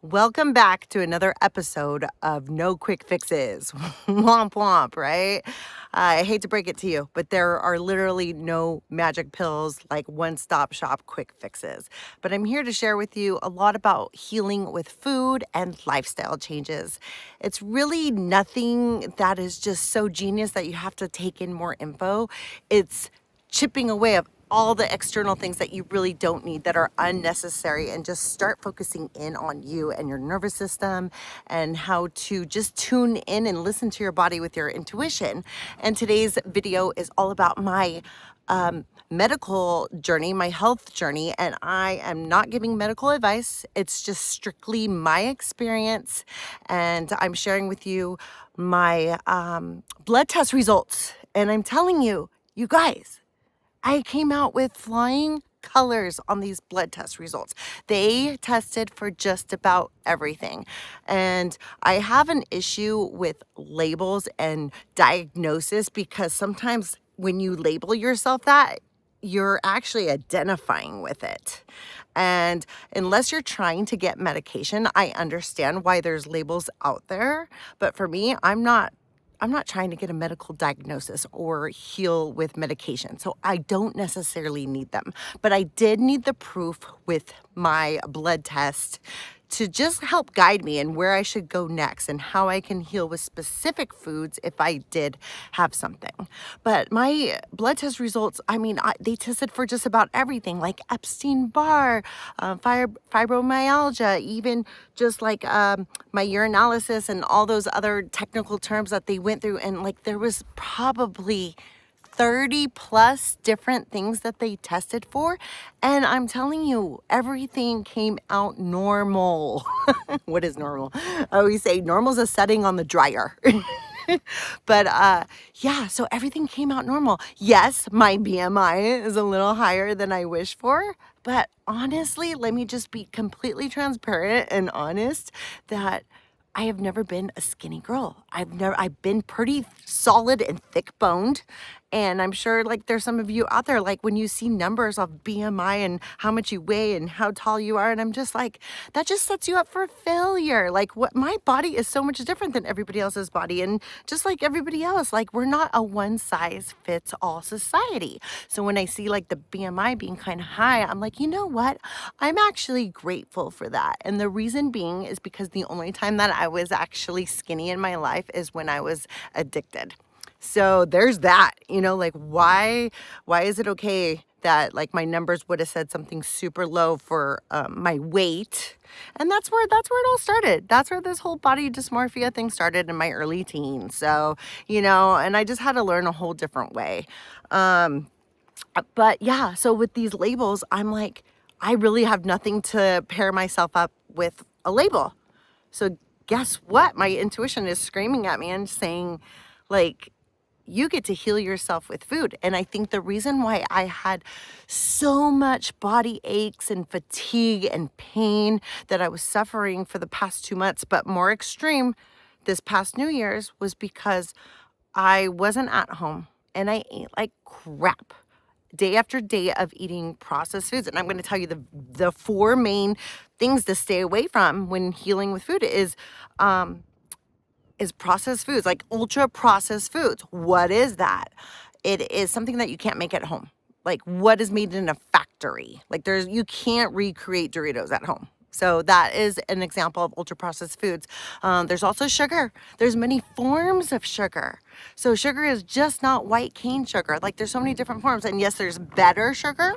Welcome back to another episode of No Quick Fixes. Womp womp, right? I hate to break it to you, but there are literally no magic pills like one-stop shop quick fixes. But I'm here to share with you a lot about healing with food and lifestyle changes. It's really nothing that is just so genius that you have to take in more info. It's chipping away at all the external things that you really don't need, that are unnecessary, and just start focusing in on you and your nervous system and how to just tune in and listen to your body with your intuition. And today's video is all about my medical journey, my health journey, and I am not giving medical advice. It's just strictly my experience, and I'm sharing with you my blood test results. And I'm telling you, you guys, I came out with flying colors on these blood test results. They tested for just about everything. And I have an issue with labels and diagnosis because sometimes when you label yourself that, you're actually identifying with it. And unless you're trying to get medication, I understand why there's labels out there. But for me, I'm not trying to get a medical diagnosis or heal with medication. So I don't necessarily need them. But I did need the proof with my blood test to just help guide me in where I should go next and how I can heal with specific foods if I did have something. But my blood test results, they tested for just about everything, like Epstein-Barr, fibromyalgia, even just like my urinalysis and all those other technical terms that they went through. And like there was probably 30 plus different things that they tested for. And I'm telling you, everything came out normal. What is normal? I always say normal's a setting on the dryer. But yeah, so everything came out normal. Yes, my BMI is a little higher than I wish for. But honestly, let me just be completely transparent and honest that I have never been a skinny girl. I've been pretty solid and thick boned. And I'm sure like there's some of you out there, like when you see numbers of BMI and how much you weigh and how tall you are, and I'm just like, that just sets you up for failure. Like what my body is so much different than everybody else's body. And just like everybody else, like we're not a one size fits all society. So when I see like the BMI being kind of high, I'm like, you know what? I'm actually grateful for that. And the reason being is because the only time that I was actually skinny in my life is when I was addicted. So there's that, like why is it okay that like my numbers would have said something super low for my weight? And that's where it all started. That's where this whole body dysmorphia thing started in my early teens. So, and I just had to learn a whole different way. But yeah, so with these labels, I'm like, I really have nothing to pair myself up with a label. So guess what? My intuition is screaming at me and saying, like, you get to heal yourself with food. And I think the reason why I had so much body aches and fatigue and pain that I was suffering for the past 2 months, but more extreme this past New Year's, was because I wasn't at home and I ate like crap. Day after day of eating processed foods. And I'm going to tell you the four main things to stay away from when healing with food is processed foods, like ultra processed foods. What is that? It is something that you can't make at home. Like what is made in a factory. Like you can't recreate Doritos at home. So that is an example of ultra processed foods. There's also sugar. There's many forms of sugar. So sugar is just not white cane sugar. Like there's so many different forms. And yes, there's better sugar.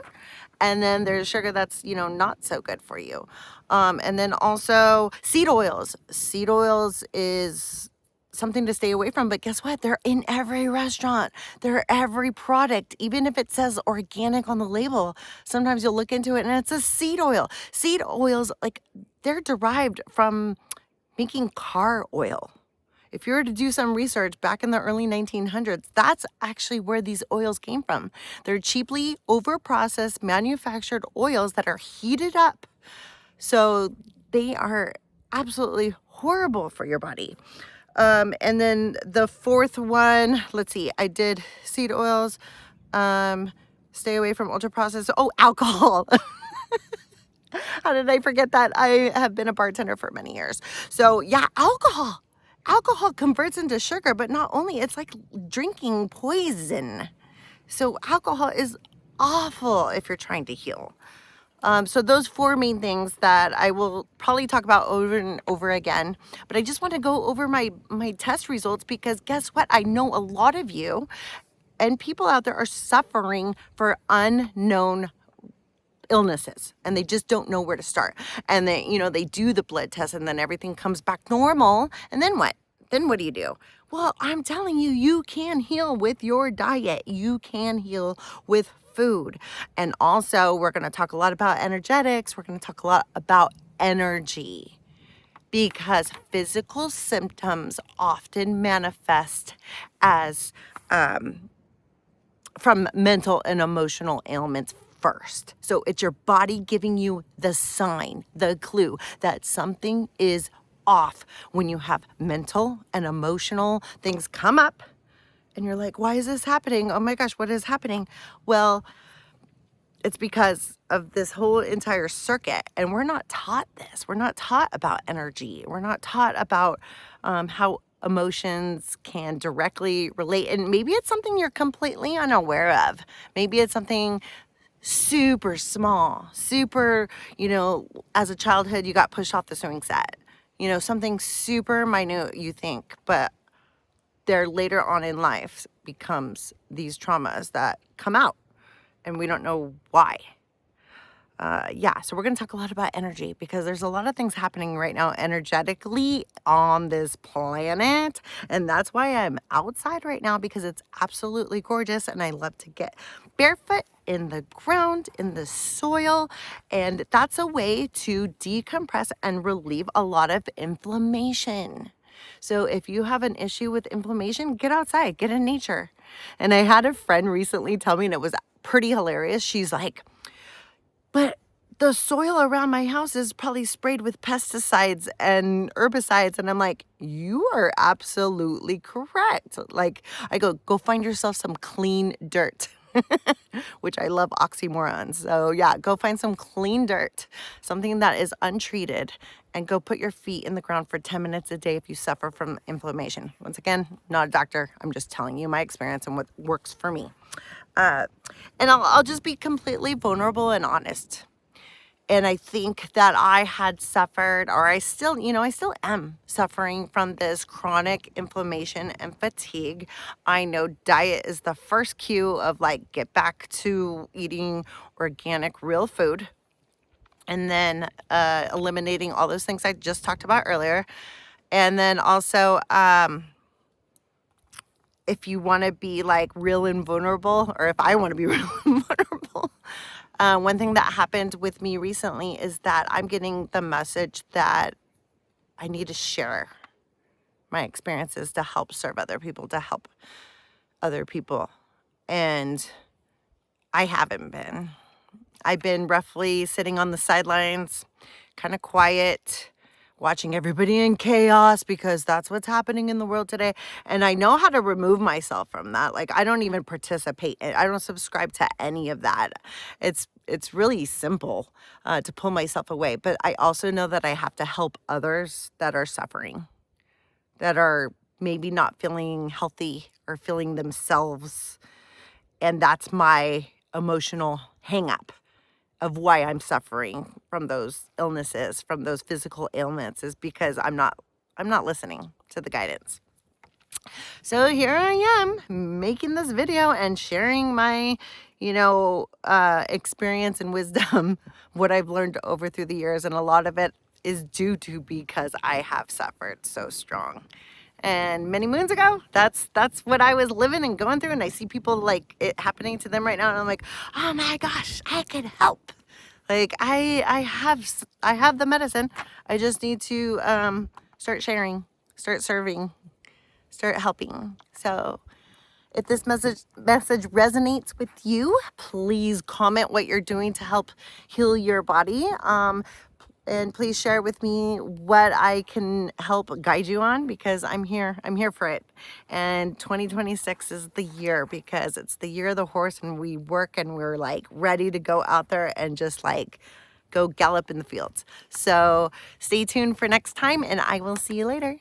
And then there's sugar that's, not so good for you. And then also seed oils. Seed oils is something to stay away from, but guess what? They're in every restaurant. They're every product, even if it says organic on the label. Sometimes you'll look into it and it's a seed oil. Seed oils, like they're derived from making car oil. If you were to do some research back in the early 1900s, that's actually where these oils came from. They're cheaply overprocessed manufactured oils that are heated up. So they are absolutely horrible for your body. And then the fourth one, let's see, I did seed oils, stay away from ultra processed. Oh, alcohol. How did I forget that? I have been a bartender for many years. So yeah, alcohol. Alcohol converts into sugar, but not only, it's like drinking poison. So alcohol is awful if you're trying to heal. So those four main things that I will probably talk about over and over again, but I just want to go over my test results, because guess what? I know a lot of you and people out there are suffering for unknown illnesses, and they just don't know where to start. And they, they do the blood test and then everything comes back normal. And then what? Then what do you do? Well, I'm telling you, you can heal with your diet. You can heal with food. And also, we're going to talk a lot about energetics. We're going to talk a lot about energy, because physical symptoms often manifest as from mental and emotional ailments first. So it's your body giving you the sign, the clue that something is off when you have mental and emotional things come up and you're like, why is this happening? Oh my gosh, what is happening? Well, it's because of this whole entire circuit, and we're not taught this. We're not taught about energy. We're not taught about how emotions can directly relate. And maybe it's something you're completely unaware of. Maybe it's something super small, super, as a childhood, you got pushed off the swing set. Something super minute you think, but there later on in life becomes these traumas that come out and we don't know why. So we're going to talk a lot about energy, because there's a lot of things happening right now energetically on this planet. And that's why I'm outside right now, because it's absolutely gorgeous. And I love to get barefoot in the ground, in the soil. And that's a way to decompress and relieve a lot of inflammation. So if you have an issue with inflammation, get outside, get in nature. And I had a friend recently tell me, and it was pretty hilarious. She's like, but the soil around my house is probably sprayed with pesticides and herbicides. And I'm like, you are absolutely correct. Like, I go find yourself some clean dirt, which I love oxymorons. So yeah, go find some clean dirt, something that is untreated, and go put your feet in the ground for 10 minutes a day if you suffer from inflammation. Once again, not a doctor. I'm just telling you my experience and what works for me. And I'll just be completely vulnerable and honest. And I think that I had suffered, or I still am suffering from this chronic inflammation and fatigue. I know diet is the first cue of like, get back to eating organic, real food. And then eliminating all those things I just talked about earlier. And then also, if you want to be like real and vulnerable, or if I want to be real and vulnerable, one thing that happened with me recently is that I'm getting the message that I need to share my experiences to help serve other people, to help other people. And I haven't been. I've been roughly sitting on the sidelines, kind of quiet, watching everybody in chaos, because that's what's happening in the world today. And I know how to remove myself from that. Like, I don't even participate. I don't subscribe to any of that. It's really simple to pull myself away. But I also know that I have to help others that are suffering, that are maybe not feeling healthy or feeling themselves. And that's my emotional hang up of why I'm suffering from those illnesses, from those physical ailments, is because I'm not listening to the guidance. So here I am making this video and sharing my, experience and wisdom, what I've learned over through the years. And a lot of it is due to because I have suffered so strong. And many moons ago, that's what I was living and going through. And I see people like it happening to them right now. And I'm like, oh my gosh, I can help. Like I have the medicine. I just need to start sharing, start serving, start helping. So if this message resonates with you, please comment what you're doing to help heal your body. And please share with me what I can help guide you on, because I'm here for it. And 2026 is the year, because it's the year of the horse, and we work and we're like ready to go out there and just like go gallop in the fields. So stay tuned for next time, and I will see you later.